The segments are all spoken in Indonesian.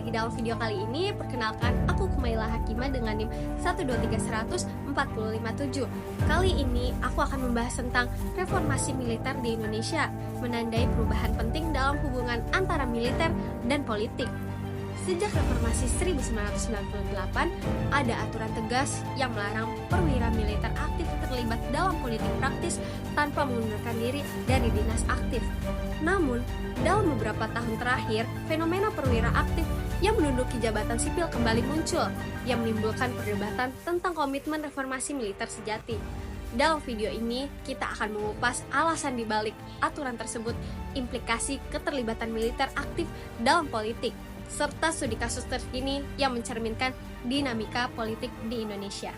Di dalam video kali ini, perkenalkan aku Kumaila Hakimah dengan NIM 123100457. Kali ini aku akan membahas tentang reformasi militer di Indonesia, menandai perubahan penting dalam hubungan antara militer dan politik. Sejak reformasi 1998, ada aturan tegas yang melarang perwira militer aktif terlibat dalam politik praktis tanpa mengundurkan diri dari dinas aktif. Namun, dalam beberapa tahun terakhir, fenomena perwira aktif yang menduduki jabatan sipil kembali muncul, yang menimbulkan perdebatan tentang komitmen reformasi militer sejati. Dalam video ini, kita akan mengupas alasan dibalik aturan tersebut, implikasi keterlibatan militer aktif dalam politik, serta studi kasus terkini yang mencerminkan dinamika politik di Indonesia.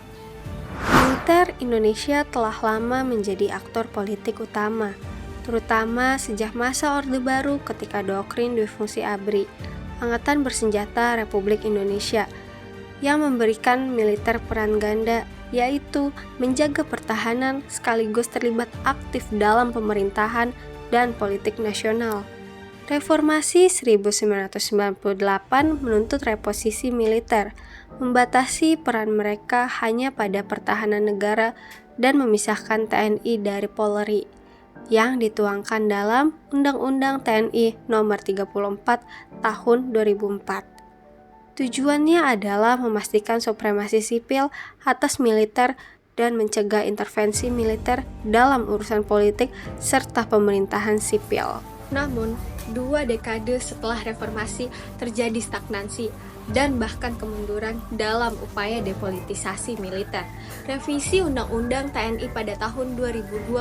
Militer Indonesia telah lama menjadi aktor politik utama, terutama sejak masa Orde Baru ketika doktrin difungsi ABRI, Angkatan Bersenjata Republik Indonesia, yang memberikan militer peran ganda, yaitu menjaga pertahanan sekaligus terlibat aktif dalam pemerintahan dan politik nasional. Reformasi 1998 menuntut reposisi militer, membatasi peran mereka hanya pada pertahanan negara dan memisahkan TNI dari Polri, yang dituangkan dalam Undang-Undang TNI Nomor 34 Tahun 2004. Tujuannya adalah memastikan supremasi sipil atas militer dan mencegah intervensi militer dalam urusan politik serta pemerintahan sipil. Namun, 2 dekade setelah reformasi terjadi stagnansi dan bahkan kemunduran dalam upaya depolitisasi militer. Revisi Undang-Undang TNI pada tahun 2025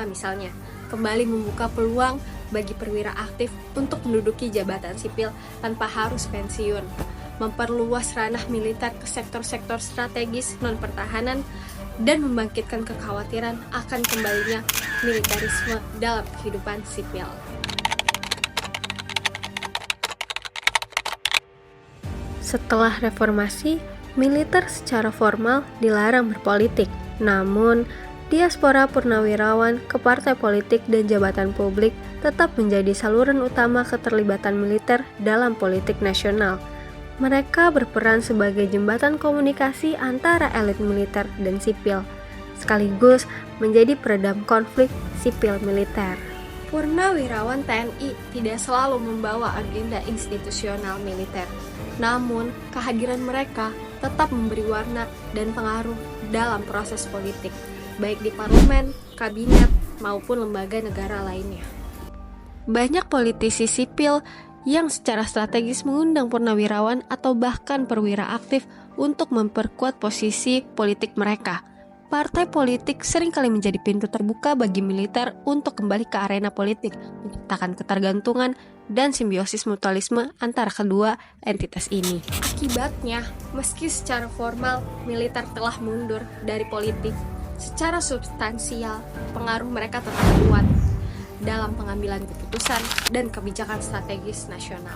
misalnya, kembali membuka peluang bagi perwira aktif untuk menduduki jabatan sipil tanpa harus pensiun, memperluas ranah militer ke sektor-sektor strategis non-pertahanan, dan membangkitkan kekhawatiran akan kembalinya militerisme dalam kehidupan sipil. Setelah reformasi, militer secara formal dilarang berpolitik. Namun, diaspora purnawirawan ke partai politik dan jabatan publik tetap menjadi saluran utama keterlibatan militer dalam politik nasional. Mereka berperan sebagai jembatan komunikasi antara elit militer dan sipil, sekaligus menjadi peredam konflik sipil-militer. Purnawirawan TNI tidak selalu membawa agenda institusional militer, namun kehadiran mereka tetap memberi warna dan pengaruh dalam proses politik, baik di parlemen, kabinet, maupun lembaga negara lainnya. Banyak politisi sipil yang secara strategis mengundang purnawirawan atau bahkan perwira aktif untuk memperkuat posisi politik mereka. Partai politik seringkali menjadi pintu terbuka bagi militer untuk kembali ke arena politik, menciptakan ketergantungan dan simbiosis mutualisme antara kedua entitas ini. Akibatnya, meski secara formal militer telah mundur dari politik, secara substansial pengaruh mereka tetap kuat dalam pengambilan keputusan dan kebijakan strategis nasional.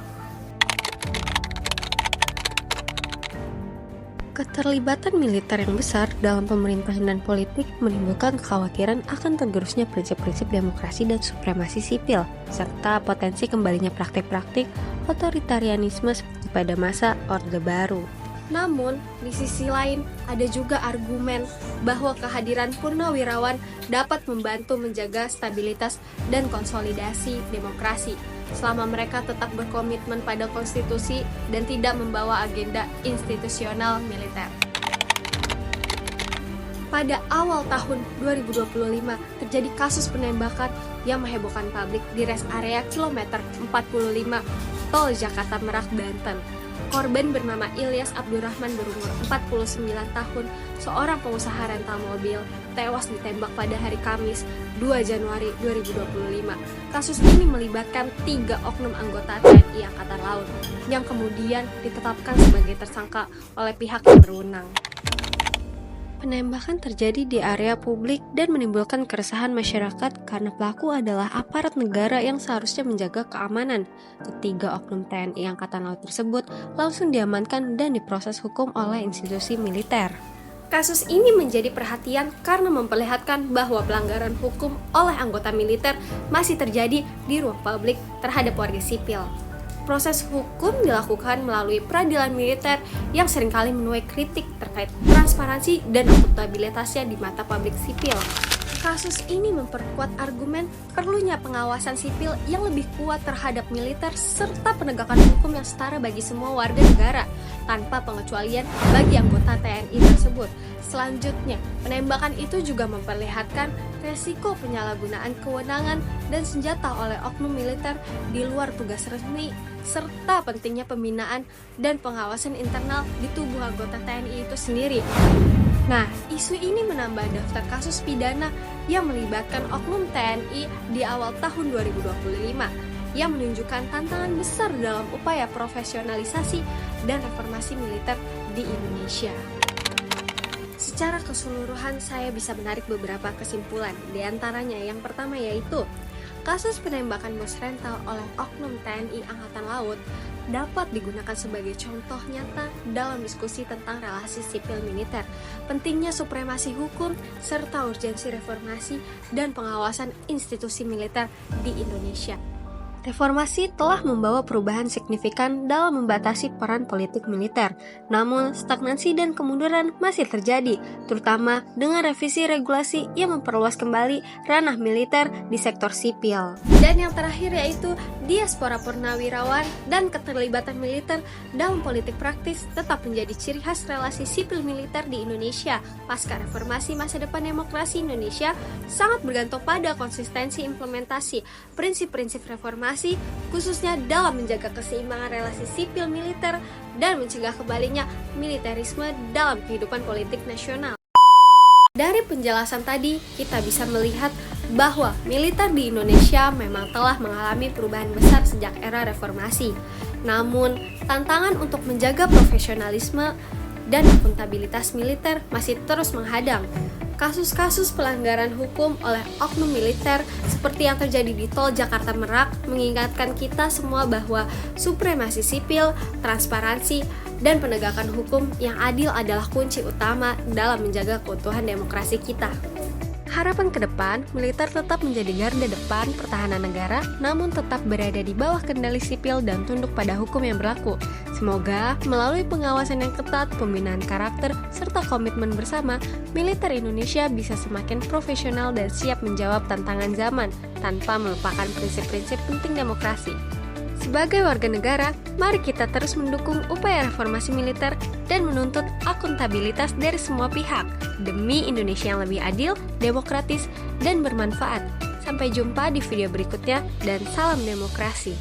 Keterlibatan militer yang besar dalam pemerintahan dan politik menimbulkan kekhawatiran akan tergerusnya prinsip-prinsip demokrasi dan supremasi sipil, serta potensi kembalinya praktik-praktik otoritarianisme seperti pada masa Orde Baru. Namun, di sisi lain, ada juga argumen bahwa kehadiran purnawirawan dapat membantu menjaga stabilitas dan konsolidasi demokrasi, selama mereka tetap berkomitmen pada konstitusi dan tidak membawa agenda institusional militer. Pada awal tahun 2025, terjadi kasus penembakan yang menghebohkan publik di rest area kilometer 45 Tol Jakarta Merak, Banten. Korban bernama Ilyas Abdurrahman berumur 49 tahun, seorang pengusaha rental mobil, tewas ditembak pada hari Kamis 2 Januari 2025. Kasus ini melibatkan 3 oknum anggota TNI Angkatan Laut yang kemudian ditetapkan sebagai tersangka oleh pihak yang berwenang. Penembakan terjadi di area publik dan menimbulkan keresahan masyarakat karena pelaku adalah aparat negara yang seharusnya menjaga keamanan. Ketiga oknum TNI Angkatan Laut tersebut langsung diamankan dan diproses hukum oleh institusi militer. Kasus ini menjadi perhatian karena memperlihatkan bahwa pelanggaran hukum oleh anggota militer masih terjadi di ruang publik terhadap warga sipil. proses hukum dilakukan melalui peradilan militer yang seringkali menuai kritik terkait transparansi dan akuntabilitasnya di mata publik sipil. Kasus ini memperkuat argumen perlunya pengawasan sipil yang lebih kuat terhadap militer serta penegakan hukum yang setara bagi semua warga negara, tanpa pengecualian bagi anggota TNI tersebut. Selanjutnya, penembakan itu juga memperlihatkan resiko penyalahgunaan kewenangan dan senjata oleh oknum militer di luar tugas resmi, serta pentingnya pembinaan dan pengawasan internal di tubuh anggota TNI itu sendiri. Nah, isu ini menambah daftar kasus pidana yang melibatkan oknum TNI di awal tahun 2025 yang menunjukkan tantangan besar dalam upaya profesionalisasi dan reformasi militer di Indonesia. Secara keseluruhan saya bisa menarik beberapa kesimpulan. Di antaranya yang pertama yaitu kasus penembakan bos rental oleh oknum TNI Angkatan Laut dapat digunakan sebagai contoh nyata dalam diskusi tentang relasi sipil militer, pentingnya supremasi hukum, serta urgensi reformasi dan pengawasan institusi militer di Indonesia. Reformasi telah membawa perubahan signifikan dalam membatasi peran politik militer, namun stagnansi dan kemunduran masih terjadi, terutama dengan revisi regulasi yang memperluas kembali ranah militer di sektor sipil. Dan yang terakhir yaitu diaspora purnawirawan dan keterlibatan militer dalam politik praktis tetap menjadi ciri khas relasi sipil militer di Indonesia. Pasca reformasi, masa depan demokrasi Indonesia sangat bergantung pada konsistensi implementasi prinsip-prinsip reformasi, khususnya dalam menjaga keseimbangan relasi sipil militer dan mencegah kembalinya militerisme dalam kehidupan politik nasional. Dari penjelasan tadi, kita bisa melihat bahwa militer di Indonesia memang telah mengalami perubahan besar sejak era reformasi. Namun, tantangan untuk menjaga profesionalisme dan akuntabilitas militer masih terus menghadang. Kasus-kasus pelanggaran hukum oleh oknum militer seperti yang terjadi di Tol Jakarta Merak mengingatkan kita semua bahwa supremasi sipil, transparansi, dan penegakan hukum yang adil adalah kunci utama dalam menjaga keutuhan demokrasi kita. Harapan ke depan, militer tetap menjadi garda depan pertahanan negara, namun tetap berada di bawah kendali sipil dan tunduk pada hukum yang berlaku. Semoga melalui pengawasan yang ketat, pembinaan karakter, serta komitmen bersama, militer Indonesia bisa semakin profesional dan siap menjawab tantangan zaman tanpa melupakan prinsip-prinsip penting demokrasi. Sebagai warga negara, mari kita terus mendukung upaya reformasi militer dan menuntut akuntabilitas dari semua pihak demi Indonesia yang lebih adil, demokratis, dan bermanfaat. Sampai jumpa di video berikutnya dan salam demokrasi.